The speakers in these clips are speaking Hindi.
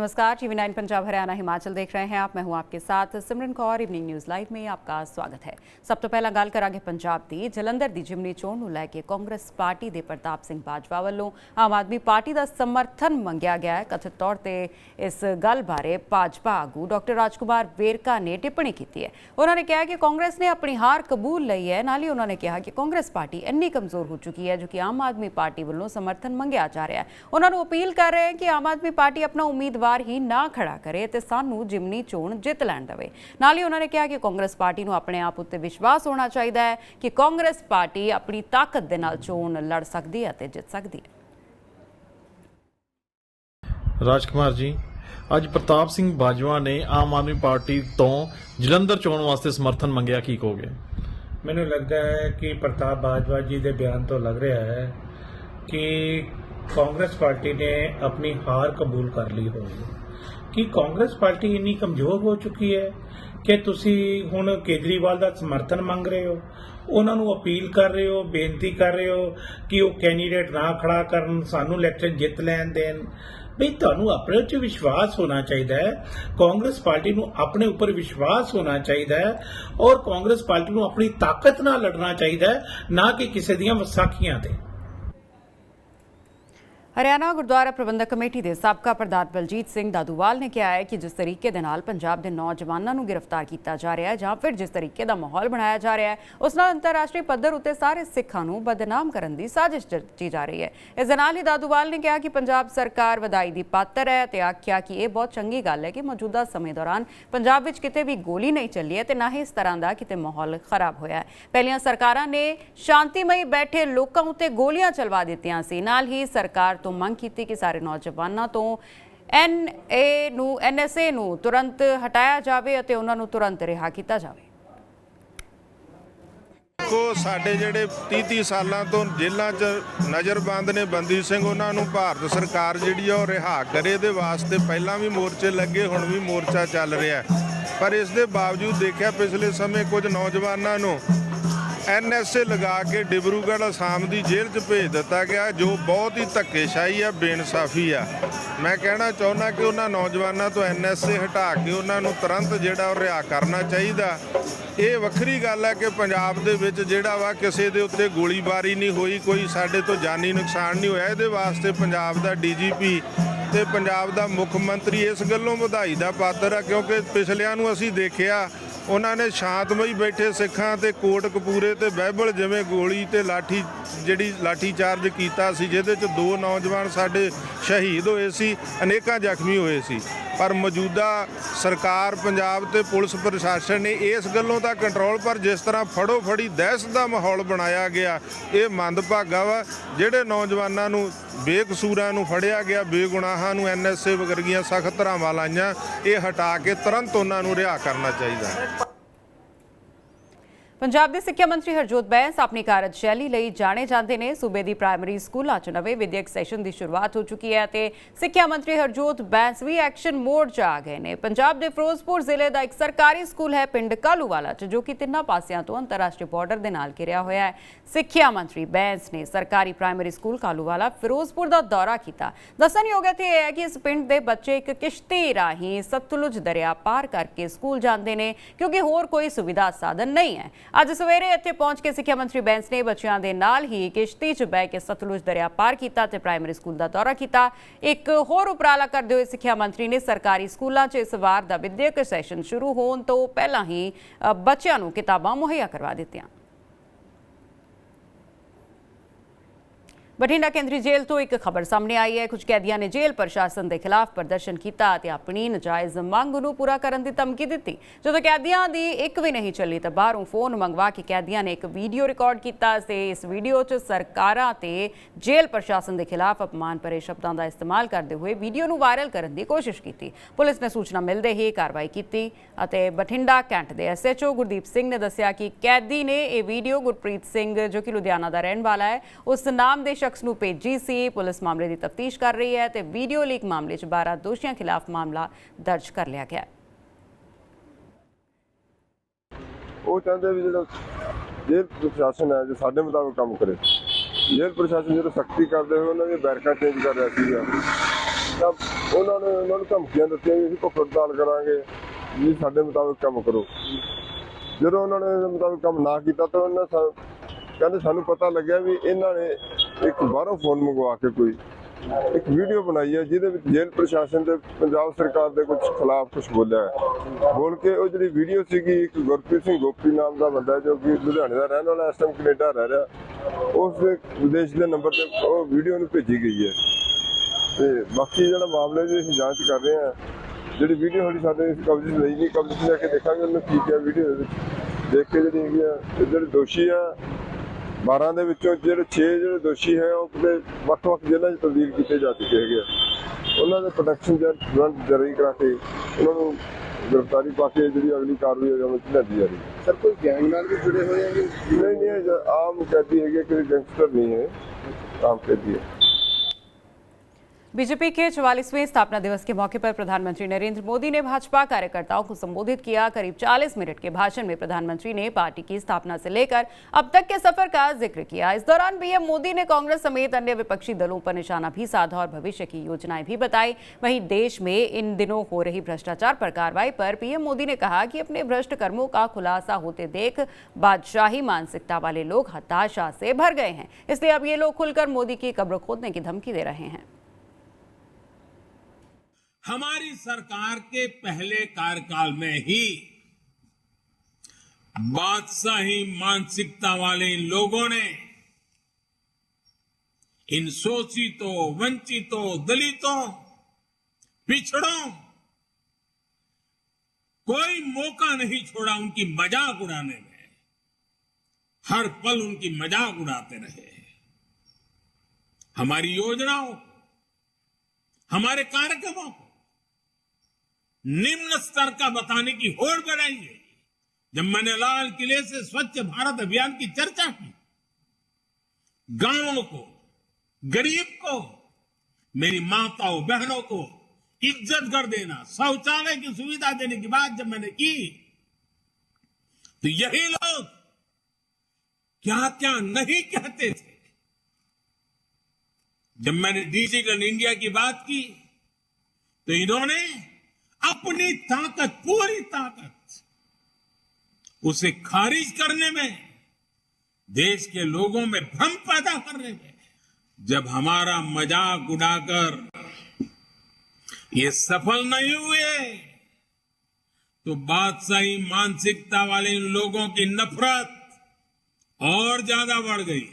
नमस्कार, TV9 पंजाब हरियाणा हिमाचल देख रहे हैं आप। मैं हूं आपके साथ सिमरन कौर। इवनिंग न्यूज़ लाइव में आपका स्वागत है। सब तो पहला गल करांगे पंजाब दी जलंधर दी जिमनी चोण नूं लैके कांग्रेस पार्टी दे प्रताप सिंह बाजवा वालों आम आदमी पार्टी का समर्थन मंगया गया है। कथित तौर पर इस गल बारे भाजपा आगू डॉक्टर राजकुमार वेरका ने टिप्पणी की है। उन्होंने कहा कि कांग्रेस ने अपनी हार कबूल लई है। नाल ही उन्होंने कहा कि कांग्रेस पार्टी इन्नी कमजोर हो चुकी है जो कि आम आदमी पार्टी वालों समर्थन मंगया जा रहा है। उन्होंने अपील कर रहे हैं कि आम आदमी पार्टी अपना उम्मीदवार ही ना खड़ा करे ते सानू जिमनी चोण जित लैण देवे। नाल ही उन्होंने कहा कि कांग्रेस पार्टी नूं अपने आप उत्ते विश्वास होना चाहिए है कि कांग्रेस पार्टी अपनी ताकत दे नाल चोण लड़ सकदी है ते जित सकदी है। राजकुमार जी, ਅੱਜ ਪ੍ਰਤਾਪ ਸਿੰਘ ਬਾਜਵਾ ਨੇ ਆਮ ਆਦਮੀ ਪਾਰਟੀ ਤੋਂ ਜਲੰਧਰ ਚੋਣ ਵਾਸਤੇ ਸਮਰਥਨ ਮੰਗਿਆ, ਕੀ ਕਹੋਗੇ? ਮੈਨੂੰ ਲੱਗਦਾ ਹੈ ਕਿ ਪ੍ਰਤਾਪ ਬਾਜਵਾ ਜੀ ਦੇ ਬਿਆਨ ਤੋਂ ਲੱਗ ਰਿਹਾ ਹੈ ਕਿ ਕਾਂਗਰਸ ਪਾਰਟੀ ਨੇ ਆਪਣੀ ਹਾਰ ਕਬੂਲ ਕਰ ਲਈ ਹੋਈ ਹੈ ਕਿ ਕਾਂਗਰਸ ਪਾਰਟੀ ਇੰਨੀ ਕਮਜ਼ੋਰ ਹੋ ਚੁੱਕੀ ਹੈ ਕਿ ਤੁਸੀਂ ਹੁਣ ਕੇਜਰੀਵਾਲ ਦਾ ਸਮਰਥਨ ਮੰਗ ਰਹੇ ਹੋ, ਉਹਨਾਂ ਨੂੰ ਅਪੀਲ ਕਰ ਰਹੇ ਹੋ, ਬੇਨਤੀ ਕਰ ਰਹੇ ਹੋ ਕਿ ਉਹ ਕੈਂਡੀਡੇਟ ਨਾ ਖੜਾ ਕਰਨ, ਸਾਨੂੰ ਇਲੈਕਸ਼ਨ ਜਿੱਤ ਲੈਣ ਦੇਣ। ਬਈ ਤੁਹਾਨੂੰ ਆਪਣੇ ਉੱਤੇ ਵਿਸ਼ਵਾਸ ਹੋਣਾ ਚਾਹੀਦਾ ਹੈ। ਕਾਂਗਰਸ ਪਾਰਟੀ ਨੂੰ ਆਪਣੇ ਉੱਪਰ ਵਿਸ਼ਵਾਸ ਹੋਣਾ ਚਾਹੀਦਾ ਹੈ ਔਰ ਕਾਂਗਰਸ ਪਾਰਟੀ ਨੂੰ ਆਪਣੀ ਤਾਕਤ ਨਾਲ ਲੜਨਾ ਚਾਹੀਦਾ ਹੈ, ਨਾ ਕਿ ਕਿਸੇ ਦੀਆਂ ਵਿਸਾਖੀਆਂ ਤੇ। हरियाणा गुरुद्वारा प्रबंधक कमेटी के साबका प्रधान बलजीत सिंह दादूवाल ने कहा है कि जिस तरीके दे नाल पंजाब के नौजवानों को गिरफ्तार किया जा रहा है जां फिर जिस तरीके का माहौल बनाया जा रहा है उस नाल अंतरराष्ट्रीय पद्धर उत्ते सारे सिखां नूं बदनाम करने की साजिश रची जा रही है। इस दे नाल ही दादूवाल ने कहा कि पंजाब सरकार वधाई की पात्र है ते आख्या कि यह बहुत चंगी गल है कि मौजूदा समय दौरान पंजाब विच किते भी गोली नहीं चली है ते ना ही इस तरह का किते माहौल खराब होया है। पहलियां सरकारां ने शांतिमई बैठे लोकां उत्ते गोलियां चलवा दित्तियां सी। नाल ही सरकार तो मंग की कि सारे नौजवानों तो NSA नूं तुरंत हटाया जाए और उन्होंने तुरंत रिहा किया जाए। को साडे ਜਿਹੜੇ 30 ਸਾਲਾਂ ਤੋਂ ਜੇਲ੍ਹਾਂ 'ਚ ਨਜ਼ਰਬੰਦ ਨੇ ਬੰਦੀ ਸਿੰਘ, ਉਹਨਾਂ ਨੂੰ ਭਾਰਤ ਸਰਕਾਰ ਜਿਹੜੀ ਆ ਉਹ ਰਿਹਾ ਕਰੇ ਦੇ ਵਾਸਤੇ ਪਹਿਲਾਂ ਵੀ ਮੋਰਚੇ ਲੱਗੇ, ਹੁਣ ਵੀ ਮੋਰਚਾ ਚੱਲ ਰਿਹਾ। ਪਰ ਇਸ ਦੇ ਬਾਵਜੂਦ ਦੇਖਿਆ ਪਿਛਲੇ ਸਮੇਂ ਕੁਝ ਨੌਜਵਾਨਾਂ ਨੂੰ NSA ਲਗਾ ਕੇ ਡਿਬਰੂਗੜ੍ਹ ਅਸਾਮ ਦੀ ਜੇਲ੍ਹ 'ਚ ਭੇਜ ਦਿੱਤਾ ਗਿਆ, ਜੋ ਬਹੁਤ ਹੀ ਧੱਕੇਸ਼ਾਹੀ ਆ, ਬੇਇਨਸਾਫੀ ਆ। ਮੈਂ ਕਹਿਣਾ ਚਾਹੁੰਦਾ ਕਿ ਉਹਨਾਂ ਨੌਜਵਾਨਾਂ ਤੋਂ NSA ਹਟਾ ਕੇ ਉਹਨਾਂ ਨੂੰ ਤੁਰੰਤ ਜਿਹੜਾ ਉਹ ਰਿਹਾ ਕਰਨਾ ਚਾਹੀਦਾ। ਇਹ ਵੱਖਰੀ ਗੱਲ ਹੈ ਕਿ ਪੰਜਾਬ ਦੇ ਵਿੱਚ ਜਿਹੜਾ ਵਾ ਕਿਸੇ ਦੇ ਉੱਤੇ ਗੋਲੀਬਾਰੀ ਨਹੀਂ ਹੋਈ, ਕੋਈ ਸਾਡੇ ਤੋਂ ਜਾਨੀ ਨੁਕਸਾਨ ਨਹੀਂ ਹੋਇਆ। ਇਹਦੇ ਵਾਸਤੇ ਪੰਜਾਬ ਦਾ DGP ਤੇ ਪੰਜਾਬ ਦਾ ਮੁੱਖ ਮੰਤਰੀ ਇਸ ਗੱਲੋਂ ਵਧਾਈ ਦਾ ਪਾਤਰ ਆ, ਕਿਉਂਕਿ ਪਿਛਲਿਆਂ ਨੂੰ ਅਸੀਂ ਦੇਖਿਆ ਉਹਨਾਂ ਨੇ ਸ਼ਾਂਤਮਈ ਬੈਠੇ ਸਿੱਖਾਂ ਤੇ ਕੋਟ ਕਪੂਰੇ ਤੇ ਬਾਈਬਲ ਜਿਵੇਂ ਗੋਲੀ ਤੇ ਲਾਠੀ ਚਾਰਜ ਕੀਤਾ ਸੀ, ਜਿਹਦੇ 'ਚ 2 ਨੌਜਵਾਨ ਸਾਡੇ ਸ਼ਹੀਦ ਹੋਏ ਸੀ, ਅਨੇਕਾਂ ਜ਼ਖਮੀ ਹੋਏ ਸੀ। ਪਰ ਮੌਜੂਦਾ ਸਰਕਾਰ ਪੰਜਾਬ ਤੇ ਪੁਲਿਸ ਪ੍ਰਸ਼ਾਸਨ ਨੇ ਇਸ ਗੱਲੋਂ ਤਾਂ ਕੰਟਰੋਲ, ਪਰ ਜਿਸ ਤਰ੍ਹਾਂ ਫੜੋ ਫੜੀ ਦਹਿਸ਼ਤ ਦਾ ਮਾਹੌਲ ਬਣਾਇਆ ਗਿਆ, ਇਹ ਮੰਦਭਾਗਾ ਵਾ। ਜਿਹੜੇ ਨੌਜਵਾਨਾਂ ਨੂੰ ਬੇਕਸੂਰਾਂ ਨੂੰ ਫੜਿਆ ਗਿਆ, ਬੇਗੁਨਾਹਾਂ ਨੂੰ NSA ਵਰਗੀਆਂ ਸਖਤ ਧਾਰਾਵਾਂ ਲਾਈਆਂ, ਇਹ ਹਟਾ ਕੇ ਤੁਰੰਤ ਉਹਨਾਂ ਨੂੰ ਰਿਹਾ ਕਰਨਾ ਚਾਹੀਦਾ। पंजाब के सिक्ख्या मंत्री हरजोत बैंस अपनी कार्यशैली लई जाने जाते हैं। सूबे की प्राइमरी स्कूलों च नवे विद्यक सैशन की शुरुआत हो चुकी है तो सिक्ख्या मंत्री हरजोत बैंस भी एक्शन मोड च आ गए हैं। पंजाब के फिरोजपुर जिले का एक सरकारी स्कूल है पिंड कालूवाला च, जो कि 3 पासियां तो अंतरराष्ट्रीय बॉर्डर के नाल घिरिया होया है। सिक्ख्या मंत्री बैंस ने सरकारी प्राइमरी स्कूल कालूवाला फिरोजपुर का दौरा किया। दसणयोग इत्थे है कि इस पिंड के बच्चे एक किश्ती राही सतलुज दरिया पार करके स्कूल जाते हैं, क्योंकि होर कोई सुविधा साधन नहीं है। ਅੱਜ ਸਵੇਰੇ ਇੱਥੇ ਪਹੁੰਚ ਕੇ ਸਿੱਖਿਆ ਮੰਤਰੀ ਬੈਂਸ ਨੇ ਬੱਚਿਆਂ ਦੇ ਨਾਲ ਹੀ ਕਿਸ਼ਤੀ 'ਚ ਬਹਿ ਕੇ ਸਤਲੁਜ ਦਰਿਆ ਪਾਰ ਕੀਤਾ ਤੇ ਪ੍ਰਾਇਮਰੀ ਸਕੂਲ ਦਾ ਦੌਰਾ ਕੀਤਾ। ਇੱਕ ਹੋਰ ਉਪਰਾਲਾ ਕਰਦੇ ਹੋਏ ਸਿੱਖਿਆ ਮੰਤਰੀ ਨੇ ਸਰਕਾਰੀ ਸਕੂਲਾਂ 'ਚ ਇਸ ਵਾਰ ਦਾ ਵਿਦਿਅਕ ਸੈਸ਼ਨ ਸ਼ੁਰੂ ਹੋਣ ਤੋਂ ਪਹਿਲਾਂ ਹੀ ਬੱਚਿਆਂ ਨੂੰ ਕਿਤਾਬਾਂ ਮੁਹੱਈਆ ਕਰਵਾ ਦਿੱਤੀਆਂ। बठिंडा केंद्रीय जेल तो एक खबर सामने आई है। कुछ कैदियों ने जेल प्रशासन के खिलाफ प्रदर्शन किया ते अपनी नजायज़ मंग नूं पूरा करने की धमकी दी। जो कैदियों की एक भी नहीं चली तो बाहरों फोन मंगवा के कैदियों ने एक वीडियो रिकॉर्ड किया। इस वीडियो च सरकारां ते जेल प्रशासन के खिलाफ अपमान भरे शब्दों का इस्तेमाल करते हुए वीडियो नूं वायरल करने की कोशिश की। पुलिस ने सूचना मिलते ही कार्रवाई की। बठिंडा कैंट के SHO गुरदीप सिंह ने दस्सिया कि कैदी ने यह वीडियो गुरप्रीत सिंह जो कि लुधियाना का रहने वाला है उस नाम के शख्स नूं भेजी सी। पुलिस मामले की तफ्तीश कर रही है तो वीडियो लीक मामले 12 दोषियों खिलाफ मामला दर्ज कर लिया गया है। वो चाहते भी जो जेल प्रशासन है जो साढ़े मुताबिक काम करे। जेल प्रशासन जो सख्ती करते हुए उन्होंने बैरका चेंज कर रहा ਉਹਨਾਂ ਨੂੰ ਧਮਕੀਆਂ ਦਿੱਤੀਆਂ ਵੀ ਅਸੀਂ ਭੁੱਖ ਹੜਤਾਲ ਕਰਾਂਗੇ ਜੀ, ਸਾਡੇ ਮੁਤਾਬਕ ਕੰਮ ਕਰੋ। ਜਦੋਂ ਉਹਨਾਂ ਨੇ ਮੁਤਾਬਕ ਕੰਮ ਨਾ ਕੀਤਾ ਤਾਂ ਉਹਨਾਂ ਕਹਿੰਦੇ ਸਾਨੂੰ ਪਤਾ ਲੱਗਿਆ ਵੀ ਇਹਨਾਂ ਨੇ ਇੱਕ ਬਾਹਰੋਂ ਫੋਨ ਮੰਗਵਾ ਕੇ ਕੋਈ ਇੱਕ ਵੀਡੀਓ ਬਣਾਈ ਹੈ ਜਿਹਦੇ ਵਿੱਚ ਜੇਲ੍ਹ ਪ੍ਰਸ਼ਾਸਨ ਤੇ ਪੰਜਾਬ ਸਰਕਾਰ ਦੇ ਕੁਝ ਖਿਲਾਫ ਕੁਝ ਬੋਲਿਆ ਹੈ। ਬੋਲ ਕੇ ਉਹ ਜਿਹੜੀ ਵੀਡੀਓ ਸੀਗੀ, ਇੱਕ ਗੁਰਪ੍ਰੀਤ ਸਿੰਘ ਗੋਪੀ ਨਾਮ ਦਾ ਬੰਦਾ ਜੋ ਕਿ ਲੁਧਿਆਣੇ ਦਾ ਰਹਿਣ ਵਾਲਾ, ਇਸ ਟਾਈਮ ਕੈਨੇਡਾ ਰਹਿ ਰਿਹਾ, ਉਸ ਦੇ ਵਿਦੇਸ਼ ਦੇ ਨੰਬਰ ਤੇ ਉਹ ਵੀਡੀਓ ਨੂੰ ਭੇਜੀ ਗਈ ਹੈ। ਤੇ ਬਾਕੀ ਜਿਹੜਾ ਮਾਮਲੇ ਦੀ ਅਸੀਂ ਜਾਂਚ ਕਰ ਰਹੇ ਹਾਂ, ਜਿਹੜੀ ਵੀਡੀਓ ਸਾਡੀ ਸਾਡੇ ਕਬਜ਼ੇ 'ਚ ਲਈ ਨਹੀਂ, ਕਬਜ਼ੇ 'ਚ ਲੈ ਕੇ ਦੇਖਾਂਗੇ ਉਹਨੂੰ ਕੀ ਕਿਹਾ ਵੀਡੀਓ ਦੇ ਵਿੱਚ, ਦੇਖ ਕੇ ਜਿਹੜੀ ਹੈਗੀ ਆ ਜਿਹੜੇ ਦੋਸ਼ੀ ਆ 12 ਦੇ ਵਿੱਚੋਂ ਜਿਹੜੇ 6 ਜਿਹੜੇ ਦੋਸ਼ੀ ਹੈ ਉਹ ਕਿਤੇ ਵੱਖ-ਵੱਖ ਜੇਲ੍ਹਾਂ 'ਚ ਤਬਦੀਲ ਕੀਤੇ ਜਾ ਚੁੱਕੇ ਹੈਗੇ ਆ। ਉਹਨਾਂ ਦੇ ਪ੍ਰੋਟੈਕਸ਼ਨ ਵਾਰੰਟ ਜਾਰੀ ਕਰਾ ਕੇ ਉਹਨਾਂ ਨੂੰ ਗ੍ਰਿਫਤਾਰੀ ਪਾ ਕੇ ਜਿਹੜੀ ਅਗਲੀ ਕਾਰਵਾਈ ਅਮਲ 'ਚ ਲਿਆਂਦੀ ਜਾ ਰਹੀ ਹੈ। ਸਰ ਕੋਈ ਗੈਂਗ ਨਾਲ ਵੀ ਜੁੜੇ ਹੋਏ ਹੈਗੇ? ਨਹੀਂ, ਆਮ ਕੈਦੀ ਹੈਗੇ, ਕੋਈ ਗੈਂਗਸਟਰ नहीं है, आम कैदी है। बीजेपी के 44वें स्थापना दिवस के मौके पर प्रधानमंत्री नरेंद्र मोदी ने भाजपा कार्यकर्ताओं को संबोधित किया। करीब 40 मिनट के भाषण में प्रधानमंत्री ने पार्टी की स्थापना से लेकर अब तक के सफर का जिक्र किया। इस दौरान पीएम मोदी ने कांग्रेस समेत अन्य विपक्षी दलों पर निशाना भी साधा और भविष्य की योजनाएं भी बताई। वहीं देश में इन दिनों हो रही भ्रष्टाचार पर कार्रवाई पर पीएम मोदी ने कहा कि अपने भ्रष्ट कर्मों का खुलासा होते देख बादशाही मानसिकता वाले लोग हताशा से भर गए हैं, इसलिए अब ये लोग खुलकर मोदी की कब्र खोदने की धमकी दे रहे हैं। हमारी सरकार के पहले कार्यकाल में ही बादशाही मानसिकता वाले इन लोगों ने इन शोषितों, वंचितों, दलितों, पिछड़ों कोई मौका नहीं छोड़ा उनकी मजाक उड़ाने में। हर पल उनकी मजाक उड़ाते रहे। हमारी योजनाओं, हमारे कार्यक्रमों को निम्न स्तर का बताने की होड़ बनाई है। जब मैंने लाल किले से स्वच्छ भारत अभियान की चर्चा की, गांवों को, गरीब को, मेरी माताओं बहनों को इज्जत कर देना, शौचालय की सुविधा देने की बात जब मैंने की, तो यही लोग क्या क्या नहीं कहते थे। जब मैंने डिजिटल इंडिया की बात की तो इन्होंने अपनी ताकत, पूरी ताकत उसे खारिज करने में, देश के लोगों में भ्रम पैदा करने में, जब हमारा मजाक उड़ाकर ये सफल नहीं हुए तो बादशाही मानसिकता वाले इन लोगों की नफरत और ज्यादा बढ़ गई।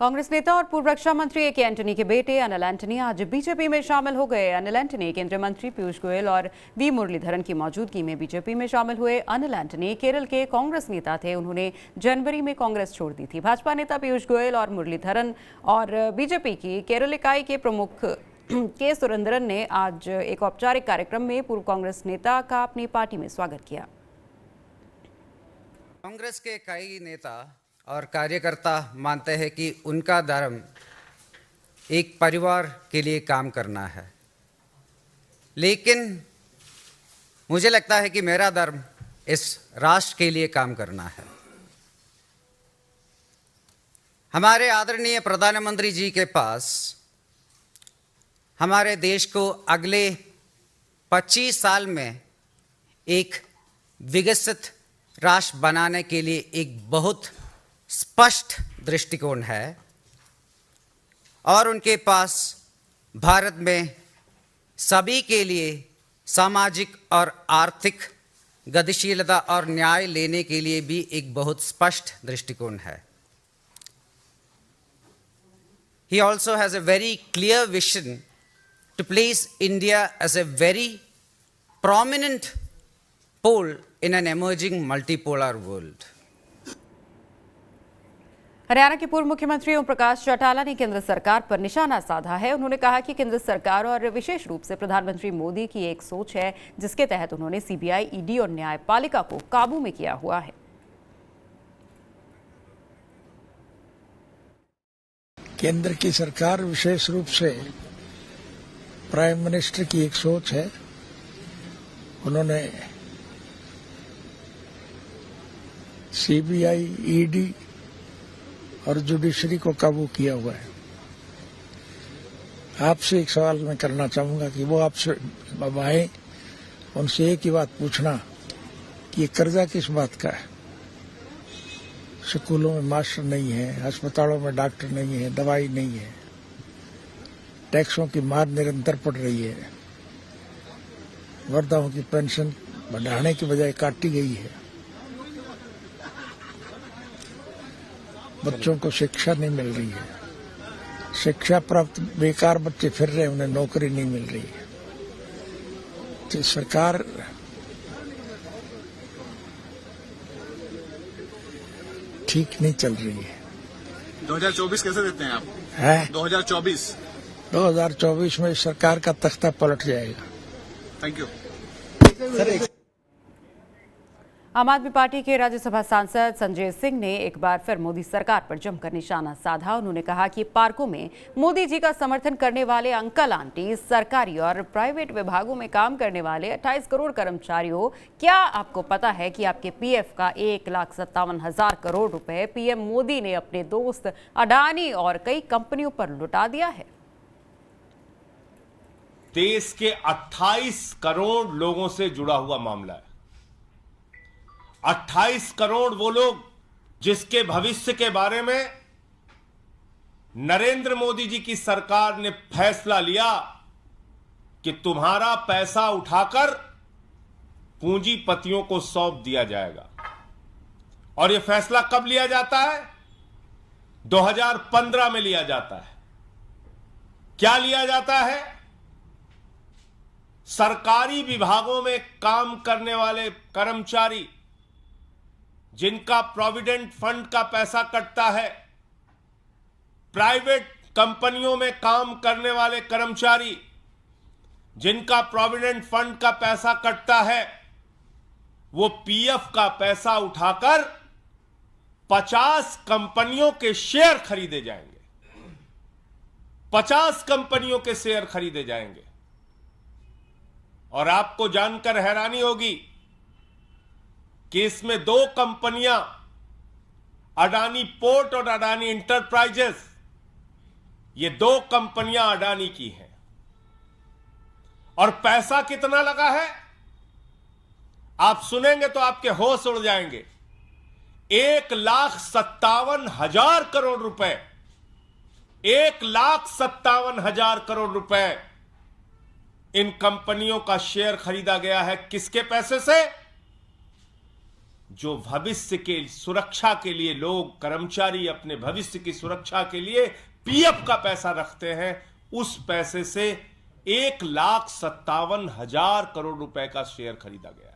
कांग्रेस नेता और पूर्व रक्षा मंत्री ए के एंटनी के बेटे अनिल एंटनी आज बीजेपी में शामिल हो गए। अनिल एंटनी केंद्रीय मंत्री पीयूष गोयल और वी मुरलीधरन की मौजूदगी में बीजेपी में शामिल हुए। अनिल एंटनी केरल के कांग्रेस नेता थे, उन्होंने जनवरी में कांग्रेस छोड़ दी थी। भाजपा नेता पीयूष गोयल और मुरलीधरन और बीजेपी की केरल इकाई के प्रमुख के सुरेंद्रन ने आज एक औपचारिक कार्यक्रम में पूर्व कांग्रेस नेता का अपनी पार्टी में स्वागत किया। कांग्रेस के कई नेता और कार्यकर्ता मानते हैं कि उनका धर्म एक परिवार के लिए काम करना है, लेकिन मुझे लगता है कि मेरा धर्म इस राष्ट्र के लिए काम करना है। हमारे आदरणीय प्रधानमंत्री जी के पास हमारे देश को अगले 25 साल में एक विकसित राष्ट्र बनाने के लिए एक बहुत स्पष्ट दृष्टिकोण है और उनके पास भारत में सभी के लिए सामाजिक और आर्थिक गतिशीलता और न्याय लेने के लिए भी एक बहुत स्पष्ट दृष्टिकोण है। He also has a very clear vision to place India as a very prominent pole in an emerging multipolar world. Haryana के पूर्व मुख्यमंत्री ओम प्रकाश चौटाला ने केंद्र सरकार पर निशाना साधा है। उन्होंने कहा कि केंद्र सरकार और विशेष रूप से प्रधानमंत्री मोदी की एक सोच है जिसके तहत उन्होंने सीबीआई, ईडी और न्यायपालिका को काबू में किया हुआ है। केंद्र की सरकार विशेष रूप से प्राइम मिनिस्टर की एक सोच है। उन्होंने सीबीआई, ईडी और जुडिशरी को काबू किया हुआ है। आपसे एक सवाल मैं करना चाहूंगा कि वो आपसे अब आए, उनसे एक ही बात पूछना कि ये कर्जा किस बात का है। स्कूलों में मास्टर नहीं है, अस्पतालों में डॉक्टर नहीं है, दवाई नहीं है, टैक्सों की मार निरंतर पड़ रही है, वृद्धाओं की पेंशन बढ़ाने की बजाय काटी गई है, बच्चों को शिक्षा नहीं मिल रही है, शिक्षा प्राप्त बेकार बच्चे फिर रहे, उन्हें नौकरी नहीं मिल रही है। तो सरकार ठीक नहीं चल रही है। 2024 कैसे देते हैं आप? है 2024 में सरकार का तख्ता पलट जाएगा। Thank you. आम आदमी पार्टी के राज्यसभा सांसद संजय सिंह ने एक बार फिर मोदी सरकार पर जमकर निशाना साधा। उन्होंने कहा कि पार्कों में मोदी जी का समर्थन करने वाले अंकल आंटी, सरकारी और प्राइवेट विभागों में काम करने वाले 28 करोड़ कर्मचारियों, क्या आपको पता है कि आपके पीएफ का 1,57,000 करोड़ रुपए पीएम मोदी ने अपने दोस्त अडानी और कई कंपनियों पर लुटा दिया है। देश के 28 करोड़ लोगों से जुड़ा हुआ मामला है। 28 करोड़ वो लोग जिसके भविष्य के बारे में नरेंद्र मोदी जी की सरकार ने फैसला लिया कि तुम्हारा पैसा उठाकर पूंजीपतियों को सौंप दिया जाएगा। और यह फैसला कब लिया जाता है? 2015 में लिया जाता है। क्या लिया जाता है? सरकारी विभागों में काम करने वाले कर्मचारी जिनका प्रोविडेंट फंड का पैसा कटता है, प्राइवेट कंपनियों में काम करने वाले कर्मचारी जिनका प्रोविडेंट फंड का पैसा कटता है, वो पीएफ का पैसा उठाकर 50 कंपनियों के शेयर खरीदे जाएंगे। 50 कंपनियों के शेयर खरीदे जाएंगे। और आपको जानकर हैरानी होगी कि इसमें 2 कंपनियां, अडानी पोर्ट और अडानी इंटरप्राइजेस, ये 2 कंपनियां अडानी की हैं। और पैसा कितना लगा है आप सुनेंगे तो आपके होश उड़ जाएंगे। 1,57,000 करोड़ रुपए, 1,57,000 करोड़ रुपए इन कंपनियों का शेयर खरीदा गया है। किसके पैसे से? जो भविष्य के सुरक्षा के लिए लोग, कर्मचारी अपने भविष्य की सुरक्षा के लिए पीएफ का पैसा रखते हैं, उस पैसे से 1,57,000 करोड़ रुपए का शेयर खरीदा गया है।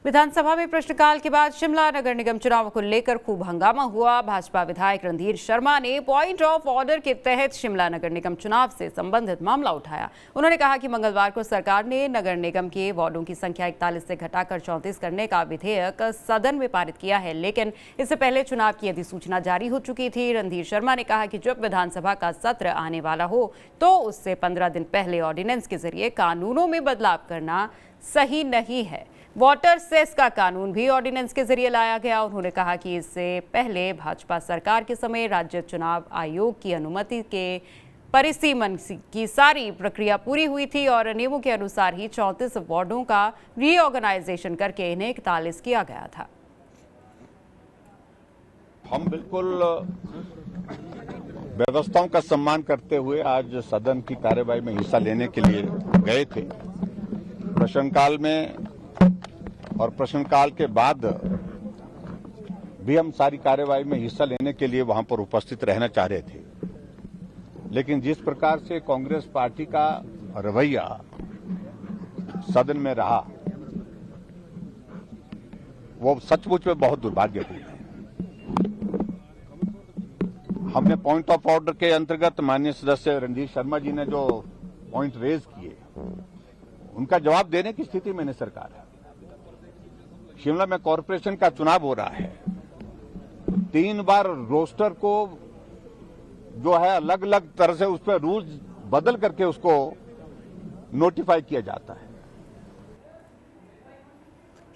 विधानसभा में प्रश्नकाल के बाद शिमला नगर निगम चुनाव को लेकर खूब हंगामा हुआ। भाजपा विधायक रणधीर शर्मा ने पॉइंट ऑफ ऑर्डर के तहत शिमला नगर निगम चुनाव से संबंधित मामला उठाया। उन्होंने कहा कि मंगलवार को सरकार ने नगर निगम के वार्डों की संख्या 41 से घटाकर 34 करने का विधेयक सदन में पारित किया है, लेकिन इससे पहले चुनाव की अधिसूचना जारी हो चुकी थी। रणधीर शर्मा ने कहा कि जब विधानसभा का सत्र आने वाला हो तो उससे 15 दिन पहले ऑर्डिनेंस के जरिए कानूनों में बदलाव करना सही नहीं है। वाटर सेस का कानून भी ऑर्डिनेंस के जरिए लाया गया। उन्होंने कहा कि इससे पहले भाजपा सरकार के समय राज्य चुनाव आयोग की अनुमति के परिसीमन की सारी प्रक्रिया पूरी हुई थी और नियमों के अनुसार ही 34 वार्डों का रीऑर्गेनाइजेशन करके इन्हें 41 किया गया था। हम बिल्कुल व्यवस्थाओं का सम्मान करते हुए आज सदन की कार्यवाही में हिस्सा लेने के लिए गए थे। प्रश्नकाल में और प्रश्नकाल के बाद भी हम सारी कार्यवाही में हिस्सा लेने के लिए वहां पर उपस्थित रहना चाह रहे थे, लेकिन जिस प्रकार से कांग्रेस पार्टी का रवैया सदन में रहा वो सचमुच में बहुत दुर्भाग्यपूर्ण है। हमने पॉइंट ऑफ ऑर्डर के अंतर्गत माननीय सदस्य रणधीर शर्मा जी ने जो पॉइंट रेज किए उनका जवाब देने की स्थिति में नहीं सरकार है। शिमला में कॉरपोरेशन का चुनाव हो रहा है। 3 बार रोस्टर को जो है अलग अलग तरह से उस पर रूल्स बदल करके उसको नोटिफाई किया जाता है।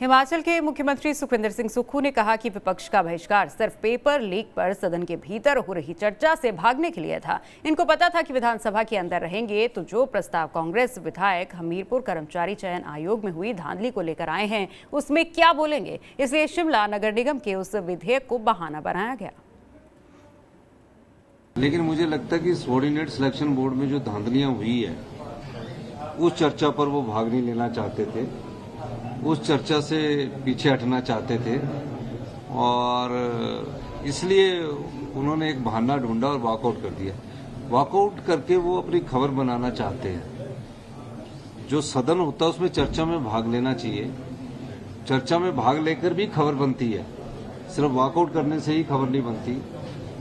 हिमाचल के मुख्यमंत्री सुखविंदर सिंह सुक्खू ने कहा कि विपक्ष का बहिष्कार सिर्फ पेपर लीक पर सदन के भीतर हो रही चर्चा से भागने के लिए था। इनको पता था कि विधानसभा के अंदर रहेंगे तो जो प्रस्ताव कांग्रेस विधायक हमीरपुर कर्मचारी चयन आयोग में हुई धांधली को लेकर आए हैं उसमें क्या बोलेंगे, इसलिए शिमला नगर निगम के उस विधेयक को बहाना बनाया गया। लेकिन मुझे लगता है कि सबॉर्डिनेट सिलेक्शन बोर्ड में जो धांधलियां हुई है उस चर्चा पर वो भाग नहीं लेना चाहते थे, उस चर्चा से पीछे हटना चाहते थे और इसलिए उन्होंने एक बहाना ढूंढा और वॉकआउट कर दिया। वॉकआउट करके वो अपनी खबर बनाना चाहते हैं। जो सदन होता है उसमें चर्चा में भाग लेना चाहिए, चर्चा में भाग लेकर भी खबर बनती है, सिर्फ वॉकआउट करने से ही खबर नहीं बनती।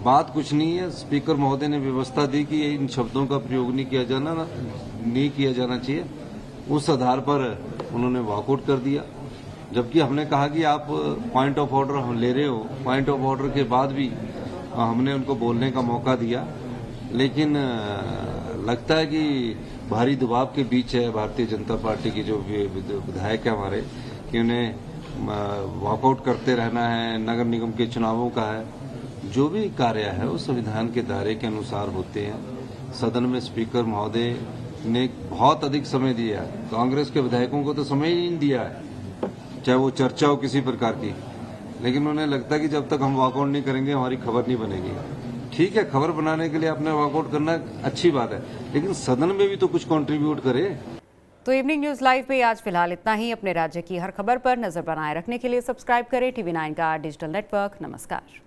बात कुछ नहीं है, स्पीकर महोदय ने व्यवस्था दी कि इन शब्दों का प्रयोग नहीं किया जाना चाहिए, उस आधार पर उन्होंने वॉकआउट कर दिया। जबकि हमने कहा कि आप पॉइंट ऑफ ऑर्डर हम ले रहे हो, पॉइंट ऑफ ऑर्डर के बाद भी हमने उनको बोलने का मौका दिया, लेकिन लगता है कि भारी दबाव के बीच है भारतीय जनता पार्टी की जो विधायक है हमारे, कि उन्हें वॉकआउट करते रहना है। नगर निगम के चुनावों का है, जो भी कार्य है वो संविधान के दायरे के अनुसार होते हैं। सदन में स्पीकर महोदय ने बहुत अधिक समय दिया है, कांग्रेस के विधायकों को तो समय ही नहीं दिया है, चाहे वो चर्चा हो किसी प्रकार की। लेकिन उन्हें लगता है कि जब तक हम वॉकआउट नहीं करेंगे हमारी खबर नहीं बनेगी। ठीक है, खबर बनाने के लिए आपने वॉकआउट करना अच्छी बात है, लेकिन सदन में भी तो कुछ कंट्रीब्यूट करे। तो इवनिंग न्यूज लाइव में आज फिलहाल इतना ही। अपने राज्य की हर खबर पर नजर बनाए रखने के लिए सब्सक्राइब करें TV9 का डिजिटल नेटवर्क। नमस्कार।